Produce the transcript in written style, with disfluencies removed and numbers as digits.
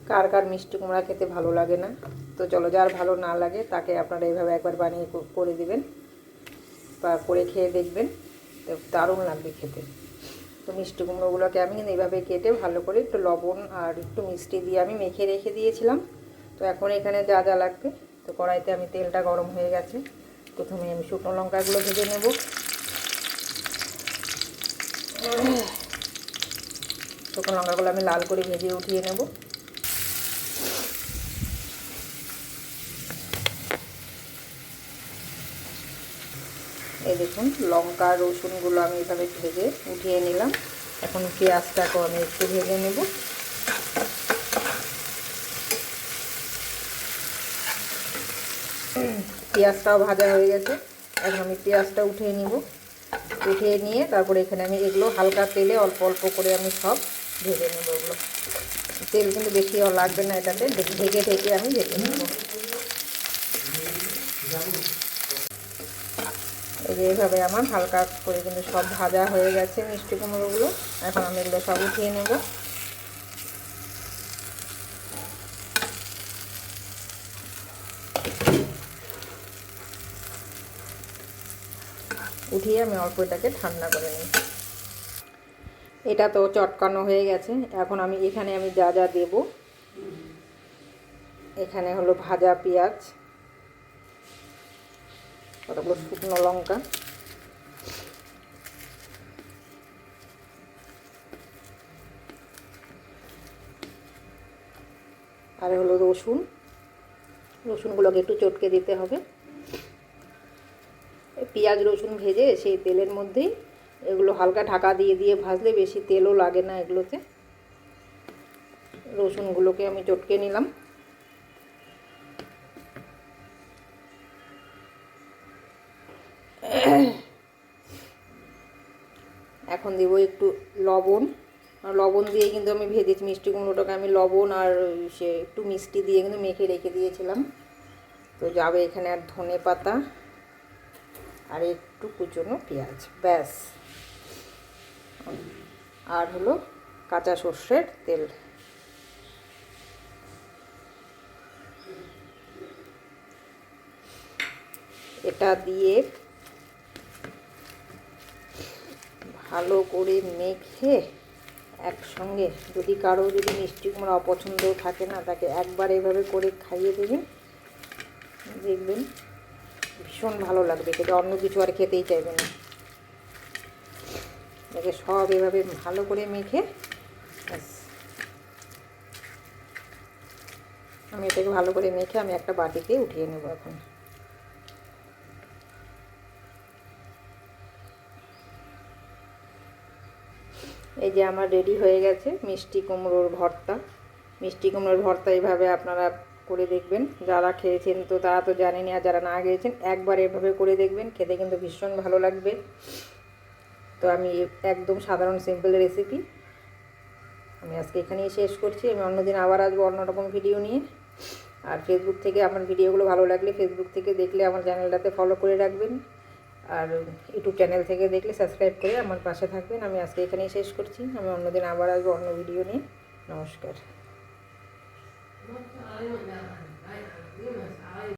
কার কার মিষ্টি কুমড়া খেতে ভালো লাগে না। তো চলো, যার ভালো না লাগে তাকে আপনারা এইভাবে একবার বানিয়ে করে দিবেন বা করে খেয়ে দেখবেন, তো দারুণ লাগবে খেতে। তো মিষ্টি কুমড়োগুলোকে আমি এইভাবে কেটে ভালো করে একটু লবণ আর একটু মিষ্টি দিয়ে আমি মেখে রেখে দিয়েছিলাম। তো এখন এখানে যা যা লাগবে, তো কড়াইতে আমি তেলটা গরম হয়ে গেছে। প্রথমে আমি শুকনো লঙ্কাগুলো ভেজে নেব। শুকনো লঙ্কাগুলো আমি লাল করে ভেজে উঠিয়ে নেব। এই দেখুন, লঙ্কা রসুনগুলো আমি এইভাবে ভেজে উঠিয়ে নিলাম। এখন পেঁয়াজটাকেও আমি একটু ভেজে নেব। পেঁয়াজটাও ভাজা হয়ে গেছে। এখন আমি পেঁয়াজটা উঠিয়ে নিব। উঠিয়ে নিয়ে তারপরে এখানে আমি এগুলো হালকা তেলে অল্প অল্প করে আমি সব ভেজে নেব। ওগুলো তেল কিন্তু বেশি লাগবে না, এটাতে ঢেকে ঢেকে আমি ভেজে নেব। এই যে এইভাবে আমার হালকা করে কিন্তু সব ভাজা হয়ে গেছে মিষ্টি কুমড়োগুলো। এখন আমি এগুলো সব উঠিয়ে নেব। উঠিয়ে আমি অল্প এটাকে ঠান্ডা করে নিই। এটা তো চটকানো হয়ে গেছে। এখন আমি এখানে যা যা দেব, এখানে হলো ভাজা পেঁয়াজ, কতগুলো শুকনো লঙ্কা, আর হলো রসুন। রসুনগুলোকে একটু চটকে দিতে হবে। পেঁয়াজ রসুন ভেজে সেই তেলের মধ্যেই এগুলো হালকা ঢাকা দিয়ে দিয়ে ভাজলে বেশি তেলও লাগে না এগুলোতে। রসুনগুলোকে আমি চটকে নিলাম। এখন দেব একটু লবণ। আর লবণ দিয়ে কিন্তু আমি ভেজেছি মিষ্টি কুমড়োটাকে, আমি লবণ আর সে একটু মিষ্টি দিয়ে কিন্তু মেখে রেখে দিয়েছিলাম। তো যাবে এখানে আর ধনে পাতা আর একটু কুচনো পেঁয়াজ, ব্যাস। আর হলো কাঁচা সর্ষের তেল। এটা দিয়ে ভালো করে মেখে একসঙ্গে, যদি কারো যদি মিষ্টি কুমড়া অপছন্দও থাকে না, তাকে একবার এভাবে করে খাইয়ে দেবেন, দেখবেন ভীষণ ভালো লাগবে খেতে, অন্য কিছু আর খেতেই চাইবে না। এটাকে সব এভাবে ভালো করে মেখে আমি এটাকে ভালো করে মেখে আমি একটা বাটিতে উঠিয়ে নেব। এখন এই যে আমার রেডি হয়ে গেছে মিষ্টি কুমড়োর ভর্তা। মিষ্টি কুমড়োর ভর্তা এইভাবে আপনারা করে দেখবেন। যারা খেয়েছেন তো তারা তো জানেনই, আর যারা না খেয়েছেন একবার এভাবে করে দেখবেন, খেতে কিন্তু ভীষণ ভালো লাগবে। তো আমি একদম সাধারণ সিম্পল রেসিপি আমি আজকে এখানেই শেষ করছি। আমি অন্যদিন আবার আসবো অন্যরকম ভিডিও নিয়ে। আর ফেসবুক থেকে আমার ভিডিওগুলো ভালো লাগলে ফেসবুক থেকে দেখলে আমার চ্যানেলটাতে ফলো করে রাখবেন, আর ইউটিউব চ্যানেল থেকে দেখলে সাবস্ক্রাইব করে আমার পাশে থাকবেন। আমি আজকে এখানেই শেষ করছি। আমি অন্যদিন আবার আসবো অন্য ভিডিও নিয়ে। নমস্কার।